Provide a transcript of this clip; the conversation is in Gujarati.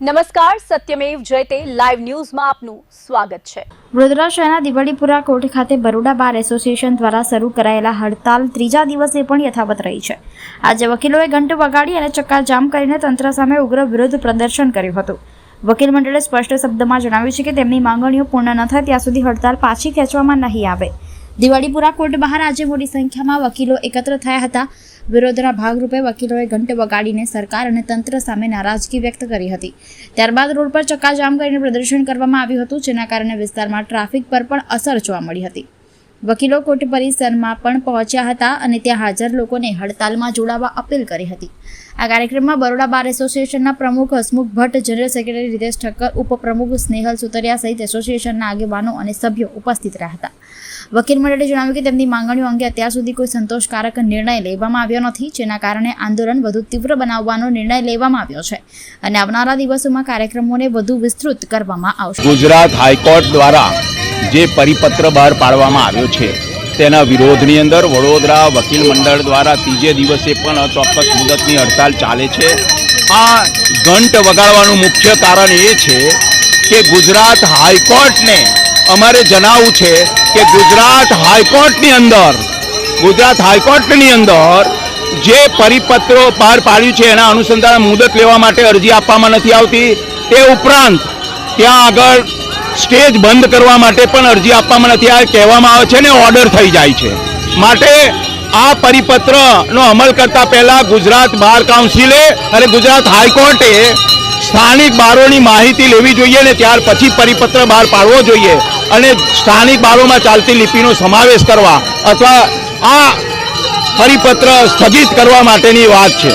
નમસ્કાર, સત્યમેવ જયતે લાઈવ ન્યૂઝમાં આપનું સ્વાગત છે। વડોદરા શહેરના દિવાળીપુરા કોર્ટ ખાતે બરોડા બાર એસોસિએશન દ્વારા શરૂ કરાયેલા હડતાલ ત્રીજા દિવસે પણ યથાવત રહી છે। આજે વકીલોએ ઘંટ વગાડી અને ચક્કાજામ કરીને તંત્ર સામે ઉગ્ર વિરોધ પ્રદર્શન કર્યું હતું। વકીલ મંડળે સ્પષ્ટ શબ્દમાં જણાવ્યું છે કે તેમની માંગણીઓ પૂર્ણ ન થાય ત્યાં સુધી હડતાલ પાછી ખેંચવામાં નહીં આવે। દિવાળીપુરા કોર્ટ બહાર આજે મોટી સંખ્યામાં વકીલો એકત્ર થયા હતા। વિરોધના ભાગરૂપે વકીલોએ ઘંટ વગાડીને સરકાર અને તંત્ર સામે નારાજગી વ્યક્ત કરી હતી। ત્યારબાદ રોડ પર ચક્કાજામ કરીને પ્રદર્શન કરવામાં આવ્યું હતું, જેના કારણે વિસ્તારમાં ટ્રાફિક પર પણ અસર જોવા મળી હતી। વકીલો કોર્ટ પરિસરમાં પણ પહોંચ્યા હતા અને ત્યાં હાજર લોકોને હડતાલમાં જોડાવા અપીલ કરી હતી। આ કાર્યક્રમમાં બરોડા બાર એસોસિએશનના પ્રમુખ હસમુખ ભટ્ટ, જનરલ સેક્રેટરી રીતેશ ઠક્કર, ઉપપ્રમુખ સ્નેહલ સુતરિયા સહિત એસોસિએશનના આગેવાનો અને સભ્યો ઉપસ્થિત રહ્યા હતા। વકીલ મંડળે જણાવ્યું કે તેમની માંગણીઓ અંગે અત્યાર સુધી કોઈ સંતોષકારક નિર્ણય લેવામાં આવ્યો નથી, જેના કારણે આંદોલન વધુ તીવ્ર બનાવવાનો નિર્ણય લેવામાં આવ્યો છે અને આવનારા દિવસોમાં કાર્યક્રમોને વધુ વિસ્તૃત કરવામાં આવશે। ગુજરાત હાઈકોર્ટ દ્વારા જે પરિપત્ર બહાર પાડવામાં આવ્યો છે તેના વિરોધની અંદર વડોદરા વકીલ મંડળ દ્વારા ત્રીજે દિવસે પણ અચોક્કસ મુદતની હડતાલ ચાલે છે। આ ઘંટ વગાડવાનું મુખ્ય કારણ એ છે કે ગુજરાત હાઈકોર્ટને અમારે જણાવવું છે કે ગુજરાત હાઈકોર્ટની અંદર જે પરિપત્રો બહાર પાડ્યું છે એના અનુસંધાને મુદત લેવા માટે અરજી આપવામાં નથી આવતી। તે ઉપરાંત ત્યાં આગળ સ્ટેજ બંધ કરવા માટે પણ અરજી આપવામાં નથી આવે, કહેવામાં આવે છે ને ઓર્ડર થઈ જાય છે। માટે આ પરિપત્રનો અમલ કરતા પહેલા ગુજરાત બાર કાઉન્સિલે અને ગુજરાત હાઈકોર્ટે સ્થાનિક બારોની માહિતી લેવી જોઈએ ને ત્યાર પછી પરિપત્ર બહાર પાડવો જોઈએ અને સ્થાનિક બારોમાં ચાલતી લિપિનો સમાવેશ કરવા અથવા આ પરિપત્ર સ્થગિત કરવા માટેની વાત છે।